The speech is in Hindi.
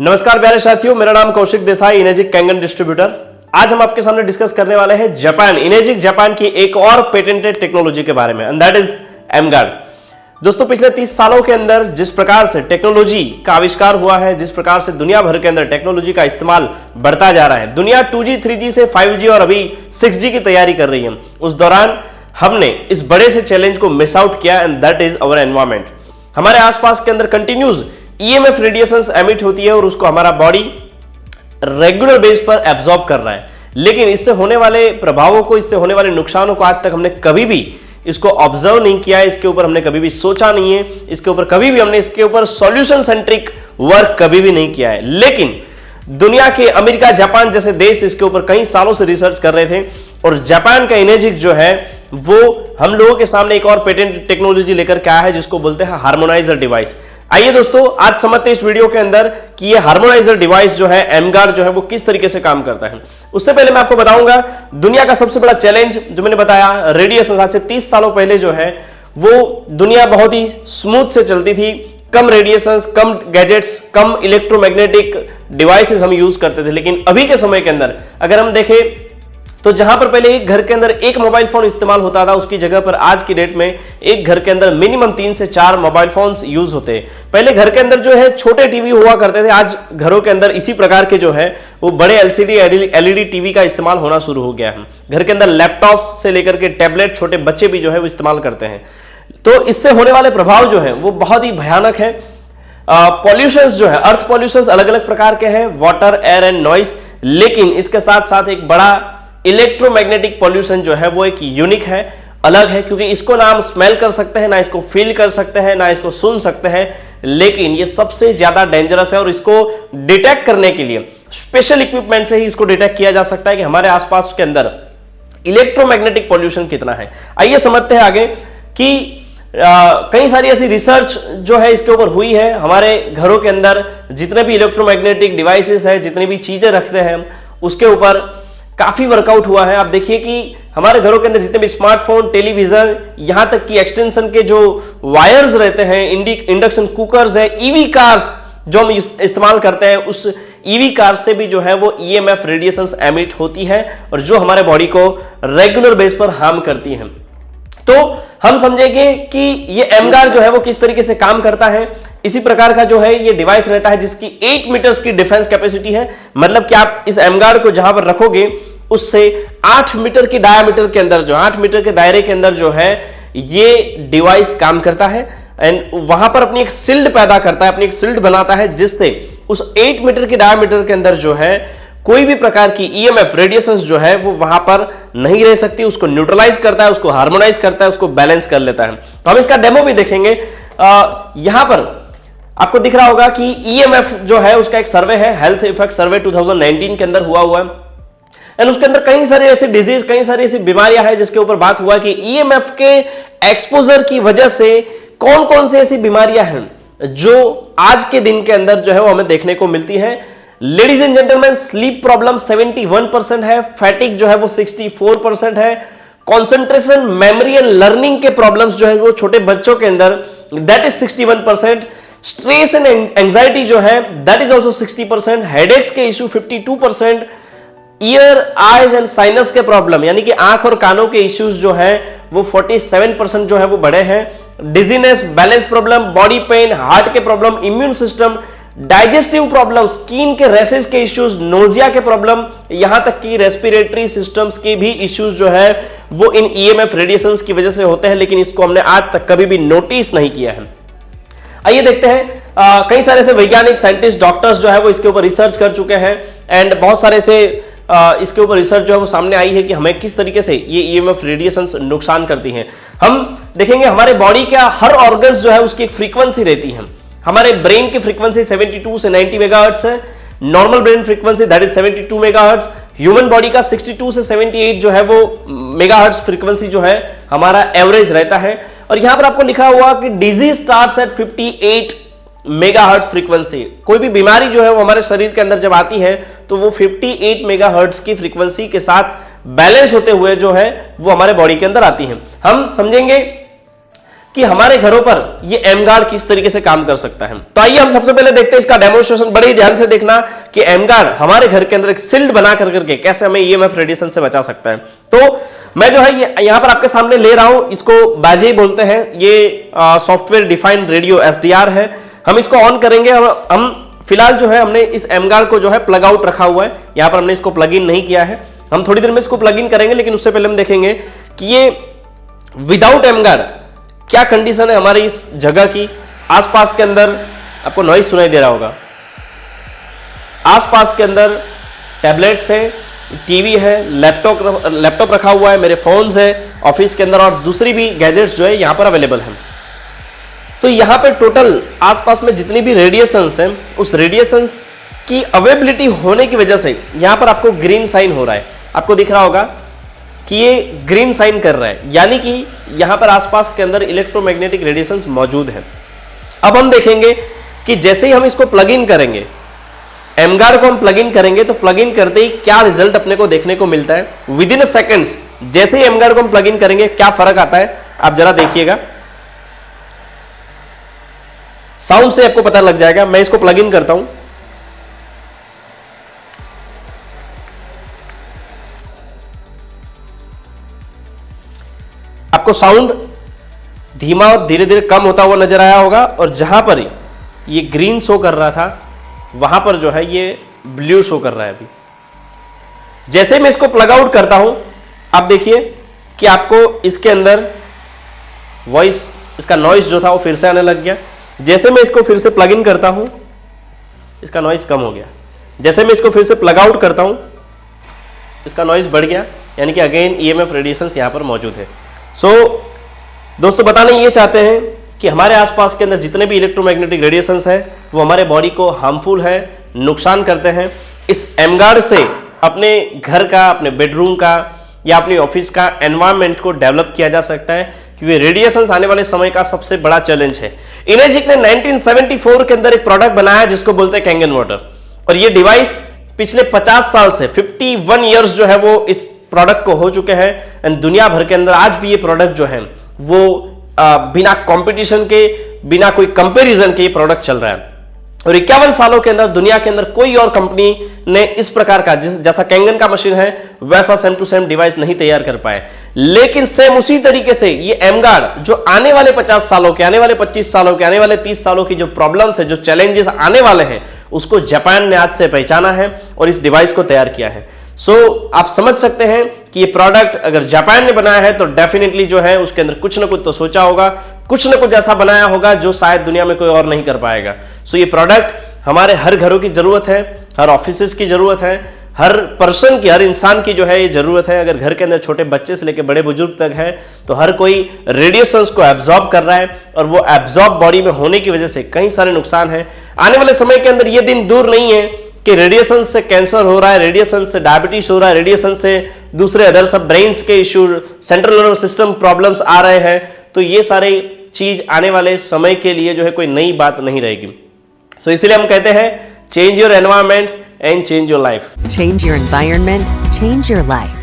नमस्कार प्यारे साथियों, मेरा नाम कौशिक देसाई, इनेजिक कैंगन डिस्ट्रीब्यूटर। आज हम आपके सामने डिस्कस करने वाले हैं जापान, इनेजिक जापान की एक और पेटेंटेड टेक्नोलॉजी के बारे में, एंड दैट इज एमगार्ड। दोस्तों, पिछले 30 सालों के अंदर जिस प्रकार से टेक्नोलॉजी का आविष्कार हुआ है, जिस प्रकार से दुनिया भर के अंदर टेक्नोलॉजी का इस्तेमाल बढ़ता जा रहा है, दुनिया 2G 3G से 5G और अभी 6G की तैयारी कर रही है, उस दौरान हमने इस बड़े से चैलेंज को मिस आउट किया, and that is our environment. हमारे आसपास के अंदर कंटिन्यूज EMF रेडिएशंस एमिट होती है और उसको हमारा बॉडी रेगुलर बेस पर एब्जॉर्ब कर रहा है, लेकिन इससे होने वाले प्रभावों को, इससे होने वाले नुकसानों को आज तक हमने कभी भी इसको ऑब्जर्व नहीं किया है, इसके ऊपर हमने कभी भी सोचा नहीं है, इसके ऊपर कभी भी हमने इसके ऊपर सॉल्यूशन सेंट्रिक वर्क कभी भी नहीं किया है। लेकिन दुनिया के अमेरिका, जापान जैसे देश इसके ऊपर कई सालों से रिसर्च कर रहे थे, और जापान का इनेजिक जो है वो हम लोगों के सामने एक और पेटेंट टेक्नोलॉजी लेकर के आया है, जिसको बोलते हैं हार्मोनाइजर डिवाइस। आइए दोस्तों, आज समझते हैं इस वीडियो के अंदर कि ये हार्मोनाइजर डिवाइस जो है, एमगार्ड जो है, वो किस तरीके से काम करता है। उससे पहले मैं आपको बताऊंगा दुनिया का सबसे बड़ा चैलेंज जो मैंने बताया, रेडिएशन। आज से 30 सालों पहले जो है वो दुनिया बहुत ही स्मूथ से चलती थी, कम रेडिएशंस, कम गैजेट्स, कम इलेक्ट्रोमैग्नेटिक डिवाइसेस हम यूज करते थे। लेकिन अभी के समय के अंदर अगर हम देखें तो जहां पर पहले एक घर के अंदर एक मोबाइल फोन इस्तेमाल होता था, उसकी जगह पर आज की डेट में एक घर के अंदर मिनिमम 3 से 4 मोबाइल फोन्स यूज होते हैं। पहले घर के अंदर जो है छोटे टीवी हुआ करते थे, आज घरों के अंदर इसी प्रकार के जो है वो बड़े LCD LED टीवी का इस्तेमाल होना शुरू हो गया है। घर के अंदर लैपटॉप से लेकर के टैबलेट, छोटे बच्चे भी जो है वो इस्तेमाल करते हैं। तो इससे होने वाले प्रभाव जो है वो बहुत ही भयानक है। पॉल्यूशंस जो है, अर्थ पॉल्यूशंस अलग अलग प्रकार के हैं, वाटर, एयर एंड नॉइस, लेकिन इसके साथ साथ एक बड़ा इलेक्ट्रोमैग्नेटिक पॉल्यूशन जो है वो एक यूनिक है, अलग है, क्योंकि इसको ना हम स्मेल कर सकते हैं, ना इसको फील कर सकते हैं, ना इसको सुन सकते हैं, लेकिन ये सबसे ज्यादा डेंजरस है। और इसको डिटेक्ट करने के लिए स्पेशल इक्विपमेंट से ही इसको डिटेक्ट किया जा सकता है कि हमारे आसपास के अंदर इलेक्ट्रोमैग्नेटिक पॉल्यूशन कितना है। आइए समझते हैं आगे कि कई सारी ऐसी रिसर्च जो है इसके ऊपर हुई है। हमारे घरों के अंदर जितने भी इलेक्ट्रोमैग्नेटिक डिवाइसेस है, जितनी भी चीजें रखते हैं हम, उसके ऊपर काफी वर्कआउट हुआ है। आप देखिए कि हमारे घरों के अंदर जितने भी स्मार्टफोन, टेलीविजन, यहां तक कि एक्सटेंशन के जो वायर्स रहते हैं, इंडक्शन कुकर्स है, EV कार्स जो हम इस्तेमाल करते हैं, उस EV कार से भी जो है वो EMF रेडिएशंस एमिट होती है और जो हमारे बॉडी को रेगुलर बेस पर हार्म करती है। तो हम समझेंगे कि ये एमगार्ड जो है वो किस तरीके से काम करता है। इसी प्रकार का जो है ये डिवाइस रहता है जिसकी 8 मीटर्स की डिफेंस कैपेसिटी है, मतलब कि आप इस एमगार्ड को जहां पर रखोगे उससे 8 मीटर की डायामीटर के अंदर, जो 8 मीटर के दायरे के अंदर जो है ये डिवाइस काम करता है, एंड वहां पर अपनी एक शिल्ड पैदा करता है, अपनी एक शिल्ड बनाता है, जिससे उस 8 मीटर की डायामीटर के अंदर जो है कोई भी प्रकार की EMF रेडिएशंस जो है वो वहां पर नहीं रह सकती, उसको न्यूट्रलाइज करता है, उसको हार्मोनाइज करता है, उसको बैलेंस कर लेता है। तो हम इसका डेमो भी देखेंगे। यहां पर आपको दिख रहा होगा कि EMF जो है उसका एक सर्वे है, हेल्थ इफेक्ट सर्वे 2019 के अंदर हुआ है, एंड उसके अंदर कई सारे ऐसे डिजीज, कई सारी ऐसी बीमारियां हैं जिसके ऊपर बात हुआ कि EMF के एक्सपोजर की वजह से कौन कौन सी ऐसी बीमारियां हैं जो आज के दिन के अंदर जो है वो हमें देखने को मिलती है। Ladies and gentleman, sleep problem 71% है, फैटिक जो है वो 64% है, कंसंट्रेशन, मेमोरी एंड लर्निंग के प्रॉब्लम्स जो है वो छोटे बच्चों के अंदर that is 61%, stress and anxiety जो है दैट इज आल्सो 60%, हेडेक्स के issue 52%, year, eyes and sinus के प्रॉब्लम यानी कि आंख और कानों के इश्यूज जो है वो 47% जो है वो बड़े हैं, dizziness, balance problem, body pain, heart के problem, immune system, digestive problem, skin के रैशेस के इश्यूज, नोजिया के प्रॉब्लम, यहां तक कि रेस्पिरेटरी सिस्टम्स के भी इश्यूज जो है वो इन EMF रेडिएशंस की वजह से होते हैं, लेकिन इसको हमने आज तक कभी भी नोटिस नहीं किया है। आइए देखते हैं, कई सारे से वैज्ञानिक, साइंटिस्ट, डॉक्टर्स जो है वो इसके ऊपर रिसर्च कर चुके हैं, एंड बहुत सारे से इसके ऊपर रिसर्च जो है वो सामने आई है कि हमें किस तरीके से ये EMF रेडिएशंस नुकसान करती हैं। हम देखेंगे हमारे बॉडी का हर ऑर्गन्स जो है उसकी एक फ्रीक्वेंसी रहती है। हमारे ब्रेन की फ्रीक्वेंसी 72 से 90 मेगाहर्ट्ज है, normal brain frequency that is 72 megahertz, human body का 62 से 78 जो है वो मेगाहर्ट्ज फ्रीक्वेंसी जो है हमारा एवरेज रहता है। और यहां पर आपको लिखा हुआ कि disease starts at 58 megahertz frequency. कोई भी बीमारी जो है वो हमारे शरीर के अंदर जब आती है तो वो 58 मेगाहर्ट्ज की फ्रीक्वेंसी के साथ बैलेंस होते हुए जो है वो हमारे बॉडी के अंदर आती है। हम समझेंगे कि हमारे घरों पर ये एमगार्ड किस तरीके से काम कर सकता है। तो आइए हम सबसे पहले देखते हैं इसका डेमोन्स्ट्रेशन। बड़े ही ध्यान से देखना कि एमगार्ड हमारे घर के अंदर एक शील्ड बना करके कैसे हमें ईएमएफ रेडिएशन से बचा सकता है। तो मैं जो है यहां पर आपके सामने ले रहा हूं, इसको बाजे बोलते हैं, ये सॉफ्टवेयर डिफाइंड रेडियो एसडीआर है। हम इसको ऑन करेंगे। हम फिलहाल जो है हमने इस एमगार्ड को जो है प्लग आउट रखा हुआ है, यहां पर हमने इसको प्लग इन नहीं किया है। हम थोड़ी देर में इसको प्लग इन करेंगे, लेकिन उससे पहले हम देखेंगे कि ये विदाउट एमगार्ड क्या कंडीशन है हमारी इस जगह की। आसपास के अंदर आपको नॉइज सुनाई दे रहा होगा, आसपास के अंदर टैबलेट्स है, टीवी है, लैपटॉप रखा हुआ है, मेरे फोन्स है ऑफिस के अंदर, और दूसरी भी गैजेट्स जो है यहां पर अवेलेबल है। तो यहां पे टोटल आसपास में जितनी भी रेडिएशंस हैं, उस रेडिएशंस की अवेलेबिलिटी होने की वजह से यहां पर आपको ग्रीन साइन हो रहा है। आपको दिख रहा होगा कि ये ग्रीन साइन कर रहा है, यानी कि यहां पर आसपास के अंदर इलेक्ट्रोमैग्नेटिक रेडिएशंस मौजूद है। अब हम देखेंगे कि जैसे ही हम इसको प्लग इन करेंगे, एमगार्ड को हम प्लग इन करेंगे, तो प्लग इन करते ही क्या रिजल्ट अपने को देखने को मिलता है विद इन सेकेंड्स। जैसे ही एमगार्ड को हम प्लग इन करेंगे क्या फर्क आता है आप जरा देखिएगा। साउंड से आपको पता लग जाएगा। मैं इसको प्लग इन करता हूं। आपको साउंड धीमा और धीरे धीरे कम होता हुआ नजर आया होगा, और जहां पर ये ग्रीन शो कर रहा था वहां पर जो है ये ब्लू शो कर रहा है अभी। जैसे मैं इसको प्लग आउट करता हूं, आप देखिए कि आपको इसके अंदर वॉइस, इसका नॉइस जो था वो फिर से आने लग गया। जैसे मैं इसको फिर से प्लग इन करता हूं, इसका नॉइस कम हो गया। जैसे मैं इसको फिर से प्लग आउट करता हूं, इसका नॉइस बढ़ गया, यानी कि अगेन ईएमएफ रेडिएशंस यहां पर मौजूद है। दोस्तों बताना ये चाहते हैं कि हमारे आसपास के अंदर जितने भी इलेक्ट्रोमैग्नेटिक रेडिएशंस है वो हमारे बॉडी को हार्मफुल है, नुकसान करते हैं। इस एमगार्ड से अपने घर का, अपने बेडरूम का या अपने ऑफिस का एनवायरनमेंट को डेवलप किया जा सकता है, क्योंकि रेडिएशंस आने वाले समय का सबसे बड़ा चैलेंज है। इनेजिक ने 1974 के अंदर एक प्रोडक्ट बनाया जिसको बोलते हैं कैंगन वाटर, और ये डिवाइस पिछले 50 साल से 51 ईयर्स जो है वो इस प्रोडक्ट को हो चुके हैं, एंड दुनिया भर के अंदर आज भी ये प्रोडक्ट जो है वो बिना कंपटीशन के, बिना कोई कंपैरिजन के ये प्रोडक्ट चल रहा है। और 51 सालों के अंदर दुनिया के अंदर कोई और कंपनी ने इस प्रकार का, जैसा कैंगन का मशीन है वैसा सेम टू सेम डिवाइस नहीं तैयार कर पाए। लेकिन सेम उसी तरीके से ये एमगार्ड जो आने वाले 50 सालों के, आने वाले 25 सालों के, आने वाले 30 सालों की जो प्रॉब्लम्स है, जो चैलेंजेस आने वाले हैं, उसको जापान ने आज से पहचाना है और इस डिवाइस को तैयार किया है। आप समझ सकते हैं कि ये प्रोडक्ट अगर जापान ने बनाया है तो डेफिनेटली जो है उसके अंदर कुछ ना कुछ तो सोचा होगा, कुछ ना कुछ ऐसा बनाया होगा जो शायद दुनिया में कोई और नहीं कर पाएगा। ये प्रोडक्ट हमारे हर घरों की जरूरत है, हर ऑफिसेज की जरूरत है, हर पर्सन की, हर इंसान की जो है ये जरूरत है। अगर घर के अंदर छोटे बच्चे से लेकर बड़े बुजुर्ग तक है तो हर कोई रेडिएशंस को एब्जॉर्ब कर रहा है, और वो एब्जॉर्ब बॉडी में होने की वजह से कई सारे नुकसान है। आने वाले समय के अंदर ये दिन दूर नहीं है कि रेडिएशन से कैंसर हो रहा है, रेडिएशन से डायबिटीज हो रहा है, रेडिएशन से दूसरे अदर सब ब्रेन्स के issue, central nervous system problems आ रहे हैं। तो ये सारे चीज आने वाले समय के लिए जो है कोई नई बात नहीं रहेगी। इसलिए हम कहते हैं change your environment and change your life. Change your environment, change your life.